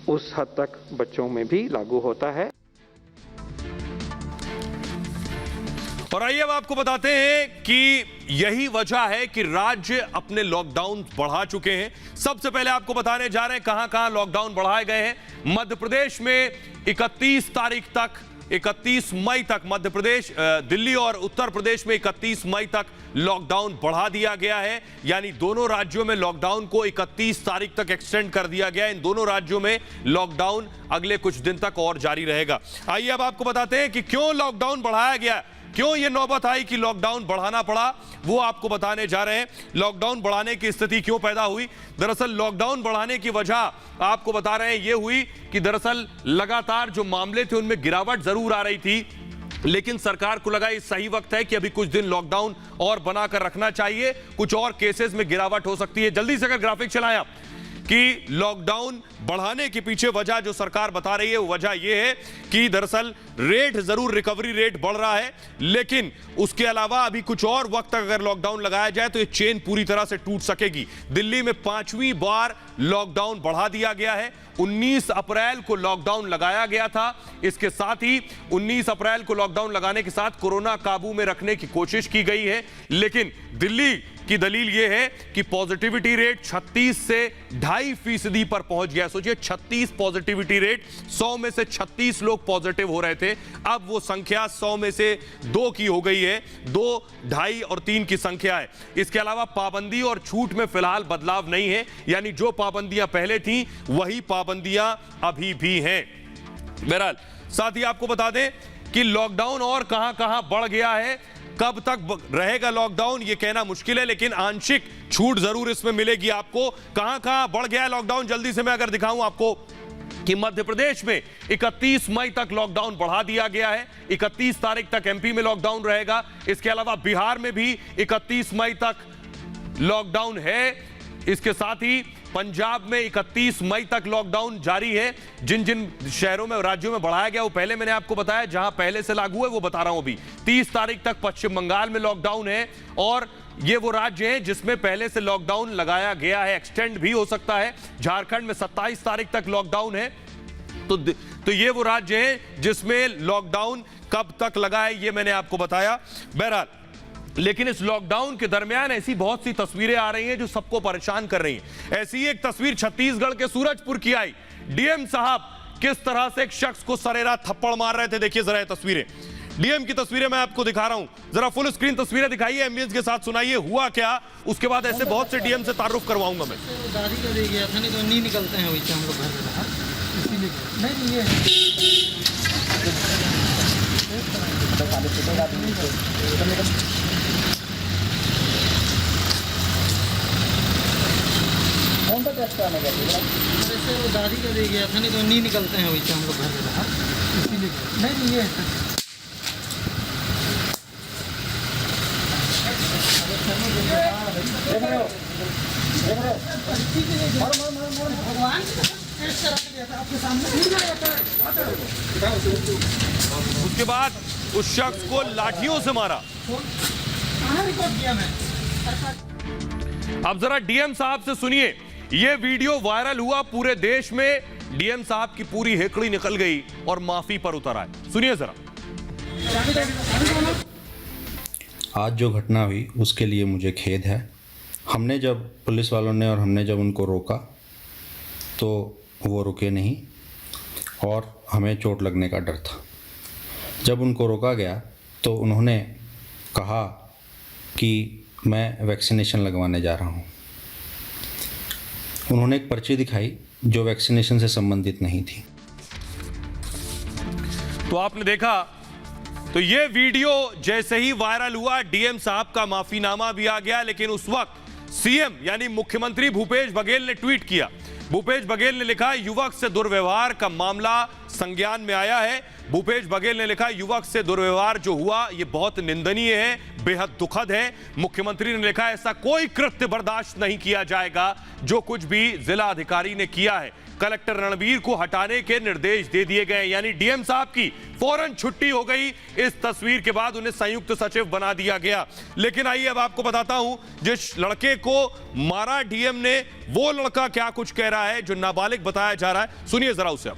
उस हद तक बच्चों में भी लागू होता है। और आइए अब आपको बताते हैं कि यही वजह है कि राज्य अपने लॉकडाउन बढ़ा चुके हैं। सबसे पहले आपको बताने जा रहे हैं कहां-कहां लॉकडाउन बढ़ाए गए हैं। मध्य प्रदेश में 31 मई तक मध्य प्रदेश, दिल्ली और उत्तर प्रदेश में 31 मई तक लॉकडाउन बढ़ा दिया गया है, यानी दोनों राज्यों में लॉकडाउन को 31 तारीख तक एक्सटेंड कर दिया गया है। इन दोनों राज्यों में लॉकडाउन अगले कुछ दिन तक और जारी रहेगा। आइए अब आपको बताते हैं कि क्यों लॉकडाउन बढ़ाया गया, क्यों ये नौबत आई कि लॉकडाउन बढ़ाना पड़ा, वो आपको बताने जा रहे हैं। लॉकडाउन बढ़ाने की स्थिति क्यों पैदा हुई। दरअसल लॉकडाउन बढ़ाने की वजह आपको बता रहे हैं ये हुई कि दरअसल लगातार जो मामले थे उनमें गिरावट जरूर आ रही थी, लेकिन सरकार को लगा ये सही वक्त है कि अभी कुछ दिन लॉकडाउन और बनाकर रखना चाहिए, कुछ और केसेस में गिरावट हो सकती है। जल्दी से अगर ग्राफिक चलाएं आप कि लॉकडाउन बढ़ाने के पीछे वजह जो सरकार बता रही है वो वजह यह है कि दरअसल रेट जरूर, रिकवरी रेट बढ़ रहा है, लेकिन उसके अलावा अभी कुछ और वक्त तक अगर लॉकडाउन लगाया जाए तो ये चेन पूरी तरह से टूट सकेगी। दिल्ली में 5वीं बार लॉकडाउन बढ़ा दिया गया है। 19 अप्रैल को लॉकडाउन लगाया गया था। इसके साथ ही 19 अप्रैल को लॉकडाउन लगाने के साथ कोरोना काबू में रखने की कोशिश की गई है, लेकिन दिल्ली की दलील यह है कि पॉजिटिविटी रेट 36 से 2.5% पर पहुंच गया। सोचिए 36 पॉजिटिविटी रेट, 100 में से 36 लोग पॉजिटिव हो रहे थे, अब वो संख्या 100 में से 2 की हो गई है, 2, 2.5 और 3 की संख्या है। इसके अलावा पाबंदी और छूट में फिलहाल बदलाव नहीं है, यानी जो पाबंदियां पहले थी वही पाबंदियां अभी भी हैं। बहरहाल साथ ही आपको बता दें कि लॉकडाउन और कहां-कहां बढ़ गया है, कब तक रहेगा लॉकडाउन ये कहना मुश्किल है, लेकिन आंशिक छूट जरूर इसमें मिलेगी आपको। कहां-कहां बढ़ गया है लॉकडाउन, जल्दी से मैं अगर दिखाऊं आपको कि मध्य प्रदेश में 31 मई तक लॉकडाउन बढ़ा दिया गया है। 31 तारीख तक एमपी में लॉकडाउन रहेगा। इसके अलावा बिहार में भी 31 मई तक लॉकडाउन है। इसके साथ ही पंजाब में 31 मई तक लॉकडाउन जारी है। जिन जिन शहरों में, राज्यों में बढ़ाया गया वो पहले मैंने आपको बताया, जहां पहले से लागू है वो बता रहा हूं अभी। 30 तारीख तक पश्चिम बंगाल में लॉकडाउन है, और ये वो राज्य हैं जिसमें पहले से लॉकडाउन लगाया गया है, एक्सटेंड भी हो सकता है। झारखंड में 27 तारीख तक लॉकडाउन है। तो ये वो राज्य हैं जिसमें लॉकडाउन कब तक लगा है ये मैंने आपको बताया। बहरहाल लेकिन इस लॉकडाउन के दरमियान ऐसी बहुत सी तस्वीरें आ रही हैं जो सबको परेशान कर रही हैं। ऐसी ही एक तस्वीर छत्तीसगढ़ के सूरजपुर की आई। डीएम साहब किस तरह से एक शख्स को सरेरा थप्पड़ मार रहे थे, देखिए जरा ये तस्वीरें। डीएम की तस्वीरें मैं आपको दिखा रहा हूं, जरा फुल स्क्रीन तस्वीरें दिखाइए, एम्बियंस के साथ सुनाइए हुआ क्या। उसके बाद ऐसे बहुत से डीएम से तारुफ करवाऊंगा मैं। दादी का दे गया था, नहीं तो नहीं निकलते हैं वैसे हम लोग घर में, इसीलिए नहीं ये कौन सा टेस्ट करने गया? अरे वो दादी का दे गया था, नहीं तो नहीं निकलते हैं वैसे हम लोग घर में, इसीलिए नहीं ये उसके बाद उस शख्स को लाठियों से मारा। अब जरा डीएम साहब से सुनिए, यह वीडियो वायरल हुआ पूरे देश में। डीएम साहब की पूरी हेकड़ी निकल गई और माफी पर उतर आए, सुनिए जरा। आज जो घटना हुई उसके लिए मुझे खेद है। हमने जब पुलिस वालों ने और हमने जब उनको रोका तो वो रुके नहीं और हमें चोट लगने का डर था। जब उनको रोका गया तो उन्होंने कहा कि मैं वैक्सीनेशन लगवाने जा रहा हूँ। उन्होंने एक पर्ची दिखाई जो वैक्सीनेशन से संबंधित नहीं थी। तो आपने देखा, तो ये वीडियो जैसे ही वायरल हुआ डीएम साहब का माफीनामा भी आ गया, लेकिन उस वक्त सीएम यानी मुख्यमंत्री भूपेश बघेल ने ट्वीट किया। भूपेश बघेल ने लिखा, युवक से दुर्व्यवहार का मामला संज्ञान में आया है। भूपेश बघेल ने लिखा, युवक से दुर्व्यवहार जो हुआ ये बहुत निंदनीय है, बेहद दुखद है। मुख्यमंत्री ने लिखा, ऐसा कोई कृत्य बर्दाश्त नहीं किया जाएगा। जो कुछ भी जिला अधिकारी ने किया है, कलेक्टर रणबीर को हटाने के निर्देश दे दिए गए। यानी डीएम साहब की फौरन छुट्टी हो गई। इस तस्वीर के बाद उन्हें संयुक्त सचिव बना दिया गया। लेकिन आइए अब आपको बताता हूं, जिस लड़के को मारा डीएम ने, वो लड़का क्या कुछ कह रहा है जो नाबालिग बताया जा रहा है, सुनिए जरा उसे। अब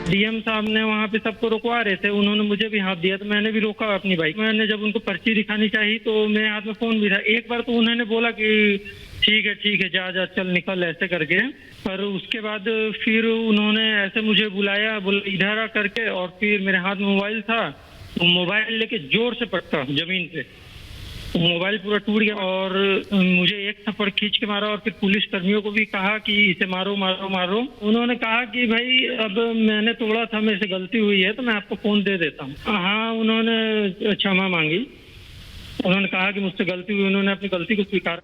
डीएम साहब ने वहाँ पे सबको रुकवा रहे थे, उन्होंने मुझे भी हाथ दिया तो मैंने भी रोका अपनी बाइक। मैंने जब उनको पर्ची दिखानी चाहिए तो मेरे हाथ में फोन भी था। एक बार तो उन्होंने बोला कि ठीक है जा जा चल निकल ऐसे करके, पर उसके बाद फिर उन्होंने ऐसे मुझे बुलाया, इधर आ करके, और फिर मेरे हाथ में मोबाइल था तो मोबाइल लेके जोर से पटका जमीन पे, मोबाइल पूरा टूट गया और मुझे एक थप्पड़ खींच के मारा। और फिर पुलिस कर्मियों को भी कहा कि इसे मारो मारो मारो। उन्होंने कहा कि भाई अब मैंने तोड़ा था, मेरे से गलती हुई है तो मैं आपको फोन दे देता हूँ। हाँ, उन्होंने क्षमा मांगी, उन्होंने कहा कि मुझसे गलती हुई, उन्होंने अपनी गलती को स्वीकार।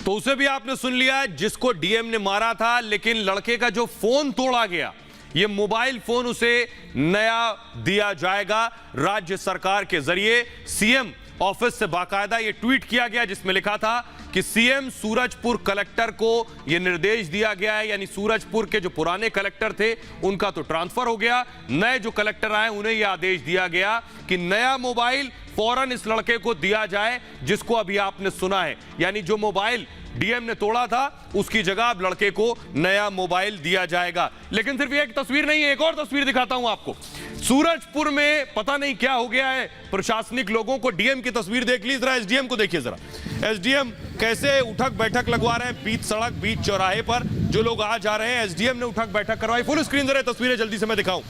तो उसे भी आपने सुन लिया जिसको डीएम ने मारा था, लेकिन लड़के का जो फोन तोड़ा गया, ये मोबाइल फोन उसे नया दिया जाएगा राज्य सरकार के जरिए। सीएम ऑफिस से बाकायदा ये ट्वीट किया गया जिसमें लिखा था कि सीएम सूरजपुर कलेक्टर को ये निर्देश दिया गया है। यानी सूरजपुर के जो पुराने कलेक्टर थे उनका तो ट्रांसफर हो गया, नए जो कलेक्टर आए उन्हें यह आदेश दिया गया कि नया मोबाइल फौरन इस लड़के को दिया जाए जिसको अभी आपने सुना है। यानी जो मोबाइल डीएम ने तोड़ा था उसकी जगह अब लड़के को नया मोबाइल दिया जाएगा। लेकिन सिर्फ एक तस्वीर नहीं है, एक और तस्वीर दिखाता हूं आपको। सूरजपुर में पता नहीं क्या हो गया है प्रशासनिक लोगों को। डीएम की तस्वीर देख ली, जरा एसडीएम को देखिए जरा। एसडीएम कैसे उठक बैठक लगवा रहे हैं बीच सड़क, बीच चौराहे पर जो लोग आ जा रहे हैं। एसडीएम ने उठक बैठक करवाई। फुल स्क्रीन जरा तस्वीरें जल्दी से मैं दिखाऊं।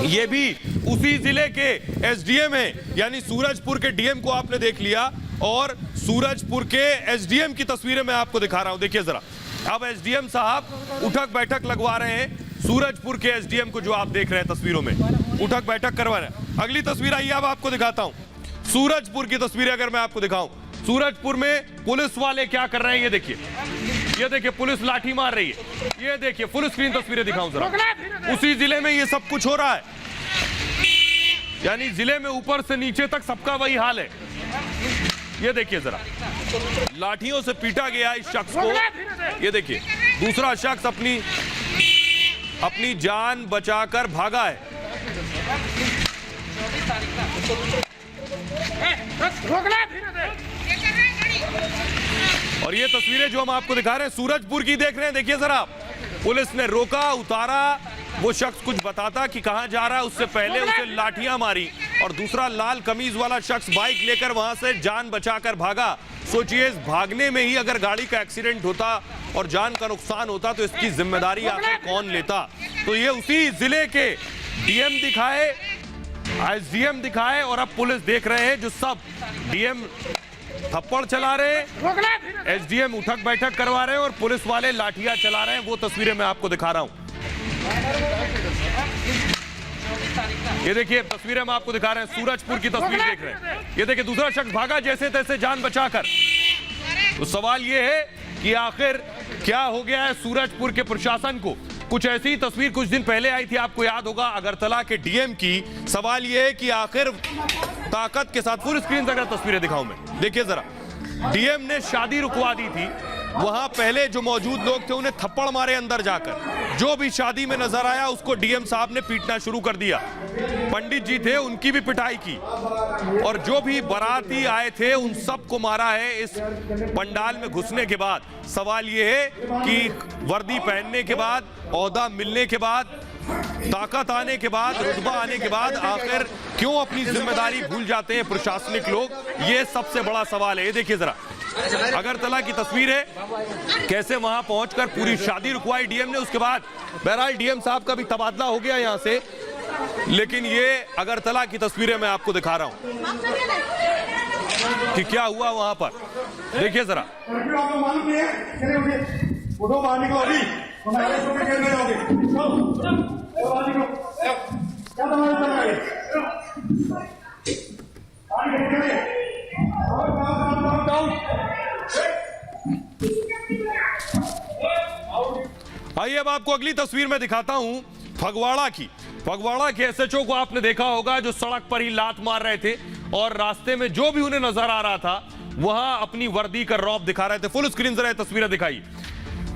ये भी उसी जिले के एसडीएम है, यानी सूरजपुर के डीएम को आपने देख लिया और सूरजपुर के एसडीएम की तस्वीरें मैं आपको दिखा रहा हूं, देखिए जरा। अब एसडीएम साहब उठक बैठक लगवा रहे हैं सूरजपुर के एसडीएम को, जो आप देख रहे हैं तस्वीरों में उठक बैठक करवा रहे हैं। अगली तस्वीर आइए अब आपको दिखाता हूं सूरजपुर की तस्वीरें। अगर मैं आपको दिखाऊं सूरजपुर में पुलिस वाले क्या कर रहे हैं, ये देखिए पुलिस लाठी मार रही है। ये देखिए फुल स्क्रीन तस्वीरें दिखाऊं जरा। उसी जिले में ये सब कुछ हो रहा है, यानी जिले में ऊपर से नीचे तक सबका वही हाल है। ये देखिए जरा, लाठियों से पीटा गया इस शख्स को। ये देखिए दूसरा शख्स अपनी जान बचाकर भागा है। और ये तस्वीरें जो हम आपको दिखा रहे हैं सूरजपुर की देख रहे हैं, देखिए जरा। पुलिस ने रोका, उतारा वो शख्स कुछ बताता कि कहां जा रहा है, उससे पहले उसे लाठियां मारी और दूसरा लाल कमीज वाला शख्स बाइक लेकर वहां से जान बचाकर भागा। सोचिए, इस भागने में ही अगर गाड़ी का एक्सीडेंट होता और जान का नुकसान होता तो इसकी जिम्मेदारी आखिर कौन लेता। तो ये उसी जिले के डीएम दिखाए, एसडीएम दिखाए और अब पुलिस देख रहे हैं, जो सब डीएम थप्पड़ चला रहे हैं, एसडीएम उठक बैठक करवा रहे हैं और पुलिस वाले लाठियां चला रहे हैं। वो तस्वीरें मैं आपको दिखा रहा हूं। ये देखिए तस्वीरें हम आपको दिखा रहे हैं, सूरजपुर की तस्वीर देख रहे हैं। ये देखिए दूसरा शख्स भागा जैसे तैसे जान बचाकर। तो सवाल ये है कि आखिर क्या हो गया है सूरजपुर के प्रशासन को। कुछ ऐसी ही तस्वीर कुछ दिन पहले आई थी, आपको याद होगा, अगरतला के डीएम की। सवाल यह है कि आखिर ताकत के साथ, फुल स्क्रीन से अगर तस्वीरें दिखाऊं मैं, देखिए जरा, डीएम ने शादी रुकवा दी थी। वहां पहले जो मौजूद लोग थे उन्हें थप्पड़ मारे अंदर जाकर। जो भी शादी में नजर आया उसको डीएम साहब ने पीटना शुरू कर दिया। पंडित जी थे उनकी भी पिटाई की और जो भी बाराती आए थे उन सबको मारा है इस पंडाल में घुसने के बाद। सवाल यह है कि वर्दी पहनने के बाद, ओहदा मिलने के बाद, ताकत आने के बाद, रुतबा आने के बाद आखिर क्यों अपनी जिम्मेदारी भूल जाते हैं प्रशासनिक लोग, ये सबसे बड़ा सवाल है। ये देखिए जरा, अगरतला की तस्वीर है, कैसे वहां पहुंचकर पूरी शादी रुकवाई डीएम ने। उसके बाद बहरहाल डीएम साहब का भी तबादला हो गया यहां से, लेकिन ये अगरतला की तस्वीरें मैं आपको दिखा रहा हूं कि क्या हुआ वहां पर। देखिए जरा, आइए अब आपको अगली तस्वीर में दिखाता हूं फगवाड़ा की। फगवाड़ा के एसएचओ को आपने देखा होगा, जो सड़क पर ही लात मार रहे थे और रास्ते में जो भी उन्हें नजर आ रहा था वहां अपनी वर्दी का रौब दिखा रहे थे। फुल स्क्रीन जरा तस्वीरें दिखाई।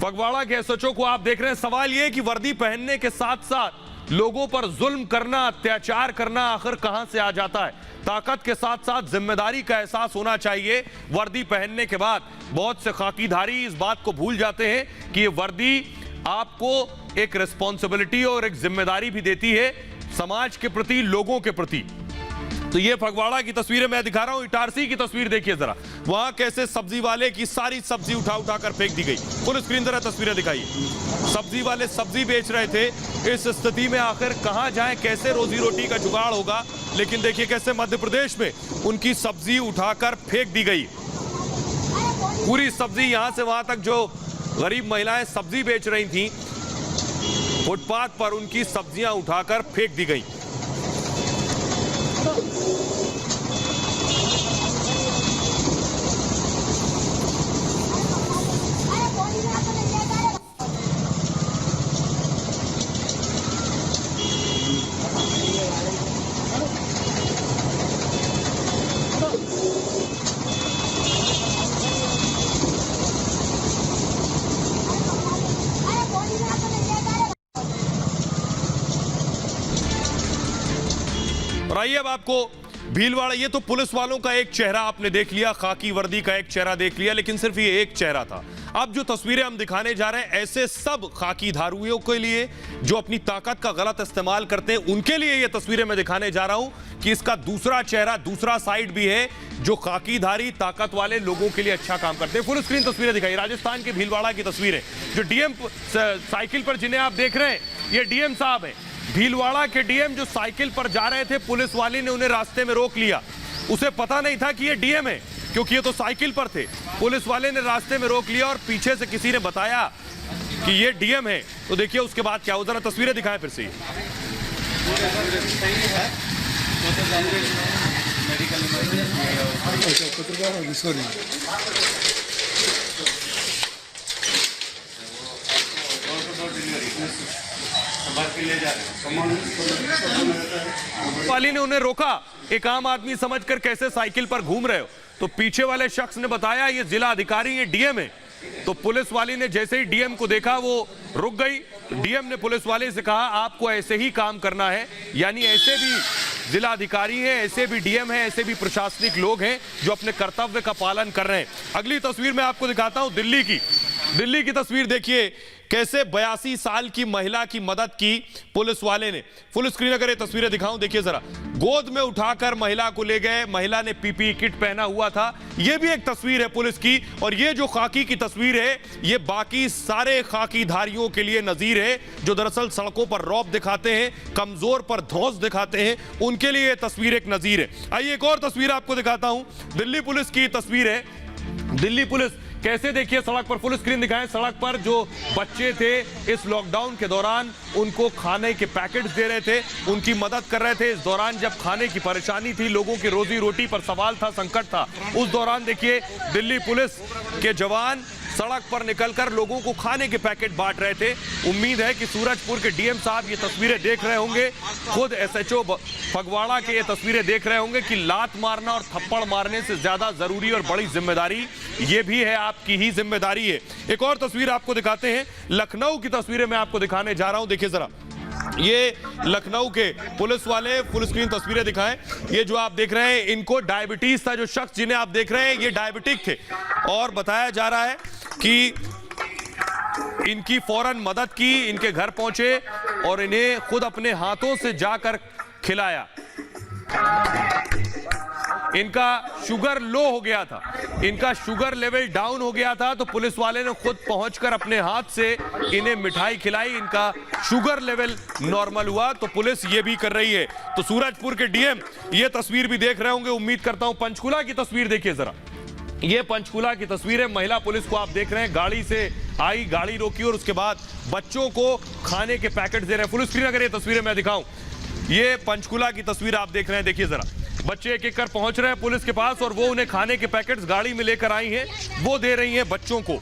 फगवाड़ा के एसएचओ को आप देख रहे हैं। सवाल यह कि वर्दी पहनने के साथ साथ लोगों पर जुल्म करना, अत्याचार करना आखिर कहां से आ जाता है। ताकत के साथ साथ जिम्मेदारी का एहसास होना चाहिए। वर्दी पहनने के बाद बहुत से खाकीधारी इस बात को भूल जाते हैं कि ये वर्दी आपको एक रिस्पॉन्सिबिलिटी और एक जिम्मेदारी भी देती है समाज के प्रति, लोगों के प्रति। तो ये फगवाड़ा की तस्वीरें मैं दिखा रहा हूं। इटारसी की तस्वीर देखिए जरा, वहां कैसे सब्जी वाले की सारी सब्जी उठा कर फेंक दी गई। फुल स्क्रीन जरा तस्वीरें दिखाइए। सब्जी वाले सब्जी बेच रहे थे। इस स्थिति में आखिर कहां जाएं, कैसे रोजी रोटी का जुगाड़ होगा। लेकिन देखिए कैसे मध्य प्रदेश में उनकी सब्जी उठाकर फेंक दी गई। पूरी सब्जी यहां से वहां तक जो गरीब महिलाएं सब्जी बेच रही थी, फुटपाथ पर उनकी सब्जियां उठाकर फेंक दी गई। और आइए अब आपको भीलवाड़ा, ये तो पुलिस वालों का एक चेहरा आपने देख लिया, खाकी वर्दी का एक चेहरा देख लिया, लेकिन सिर्फ ये एक चेहरा था। अब जो तस्वीरें हम दिखाने जा रहे हैं, ऐसे सब खाकी धारुओं के लिए जो अपनी ताकत का गलत इस्तेमाल करते हैं, उनके लिए ये तस्वीरें मैं दिखाने जा रहा हूं कि इसका दूसरा चेहरा, दूसरा साइड भी है, जो खाकीधारी ताकत वाले लोगों के लिए अच्छा काम करते हैं। फुल स्क्रीन तस्वीरें दिखाई। राजस्थान के भीलवाड़ा की तस्वीरें, जो डीएम साइकिल पर जिन्हें आप देख रहे हैं, ये डीएम साहब हैं। भीलवाड़ा के डीएम जो साइकिल पर जा रहे थे, पुलिस वाले ने उन्हें रास्ते में रोक लिया। उसे पता नहीं था कि ये डीएम है, क्योंकि ये तो साइकिल पर थे। पुलिस वाले ने रास्ते में रोक लिया और पीछे से किसी ने बताया कि ये डीएम है। तो देखिए उसके बाद क्या, जरा तस्वीरें दिखाएं फिर से। वाली ने उन्हें रोका, एक आम आदमी समझकर कैसे साइकिल पर घूम रहे हो। तो पीछे वाले शख्स ने बताया ये जिला अधिकारी, ये डीएम है। तो पुलिस वाली ने जैसे ही डीएम को देखा वो रुक गई। डीएम ने पुलिस वाले से कहा आपको ऐसे ही काम करना है, यानी ऐसे भी जिला अधिकारी हैं, ऐसे भी डीएम हैं, ऐसे भी प्रशासनिक लोग हैं जो अपने कर्तव्य का पालन कर रहे हैं। अगली तस्वीर में आपको दिखाता हूं दिल्ली की। दिल्ली की तस्वीर देखिए, कैसे 82 साल की महिला की मदद की पुलिस वाले ने। फुल स्क्रीन अगर ये तस्वीरें दिखाऊं, देखिए जरा, गोद में उठाकर महिला को ले गए। महिला ने पीपीई किट पहना हुआ था। ये भी एक तस्वीर है पुलिस की। और ये जो खाकी की तस्वीर है, ये बाकी सारे खाकीधारियों के लिए नजीर है, जो दरअसल सड़कों पर रौब दिखाते हैं, कमजोर पर धौंस दिखाते हैं, उनके लिए ये तस्वीर एक नजीर है। आइए एक और तस्वीर आपको दिखाता हूं, दिल्ली पुलिस की तस्वीर है। दिल्ली पुलिस कैसे, देखिए सड़क पर, फुल स्क्रीन दिखाएं, सड़क पर जो बच्चे थे इस लॉकडाउन के दौरान उनको खाने के पैकेट्स दे रहे थे, उनकी मदद कर रहे थे। इस दौरान जब खाने की परेशानी थी, लोगों की रोजी रोटी पर सवाल था, संकट था, उस दौरान देखिए दिल्ली पुलिस के जवान सड़क पर निकलकर लोगों को खाने के पैकेट बांट रहे थे। उम्मीद है कि सूरजपुर के डीएम साहब ये तस्वीरें देख रहे होंगे, खुद एसएचओ फगवाड़ा के ये तस्वीरें देख रहे होंगे कि लात मारना और थप्पड़ मारने से ज्यादा जरूरी और बड़ी जिम्मेदारी ये भी है, आपकी ही जिम्मेदारी है। एक और तस्वीर आपको दिखाते हैं, लखनऊ की तस्वीरें मैं आपको दिखाने जा रहा हूं। देखिए जरा, ये लखनऊ के पुलिस वाले, फुल स्क्रीन तस्वीरें दिखाएं। ये जो आप देख रहे हैं, इनको डायबिटीज था। जो शख्स जिन्हें आप देख रहे हैं, ये डायबिटिक थे और बताया जा रहा है कि इनकी फौरन मदद की, इनके घर पहुंचे और इन्हें खुद अपने हाथों से जाकर खिलाया। इनका शुगर लो हो गया था, इनका शुगर लेवल डाउन हो गया था, तो पुलिस वाले ने खुद पहुंचकर अपने हाथ से इन्हें मिठाई खिलाई, इनका शुगर लेवल नॉर्मल हुआ। तो पुलिस ये भी कर रही है। तो सूरजपुर के डीएम ये तस्वीर भी देख रहे होंगे, उम्मीद करता हूं। पंचकुला की तस्वीर देखिए जरा, ये पंचकुला की तस्वीर है। महिला पुलिस को आप देख रहे हैं, गाड़ी से आई, गाड़ी रोकी और उसके बाद बच्चों को खाने के पैकेट दे रहे हैं। फुल स्क्रीन अगर ये तस्वीरें मैं दिखाऊं, ये पंचकुला की तस्वीर आप देख रहे हैं। देखिए जरा, बच्चे एक एक कर पहुंच रहे हैं पुलिस के पास और वो उन्हें खाने के पैकेट्स गाड़ी में लेकर आई हैं, वो दे रही हैं बच्चों को।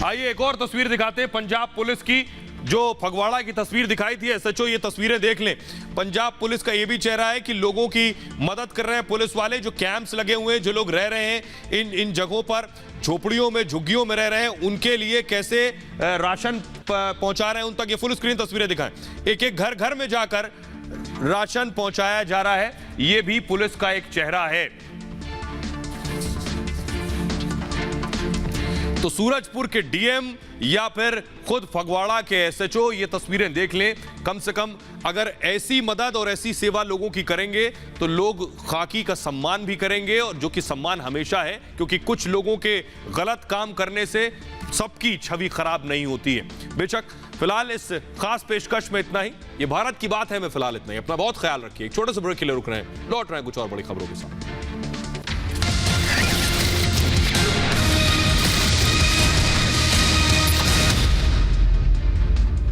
आइए एक और तस्वीर दिखाते हैं पंजाब पुलिस की, जो फगवाड़ा की तस्वीर दिखाई थी एसएचओ, ये तस्वीरें देख लें। पंजाब पुलिस का ये भी चेहरा है कि लोगों की मदद कर रहे हैं पुलिस वाले। जो कैंप्स लगे हुए हैं, जो लोग रह रहे हैं इन जगहों पर, झोपड़ियों में, झुग्गियों में रह रहे हैं, उनके लिए कैसे राशन पहुंचा रहे हैं उन तक। ये फुल स्क्रीन तस्वीरें दिखाएं, एक एक घर घर में जाकर राशन पहुंचाया जा रहा है। ये भी पुलिस का एक चेहरा है। तो सूरजपुर के डीएम या फिर खुद फगवाड़ा के एसएचओ ये तस्वीरें देख लें। कम से कम अगर ऐसी मदद और ऐसी सेवा लोगों की करेंगे तो लोग खाकी का सम्मान भी करेंगे, और जो कि सम्मान हमेशा है, क्योंकि कुछ लोगों के गलत काम करने से सबकी छवि खराब नहीं होती है। बेशक फिलहाल इस खास पेशकश में इतना ही। ये भारत की बात है, मैं फिलहाल इतना ही। अपना बहुत ख्याल रखिए। एक छोटे से ब्रेक के लिए रुक रहे हैं, लौट रहे हैं कुछ और बड़ी खबरों के साथ।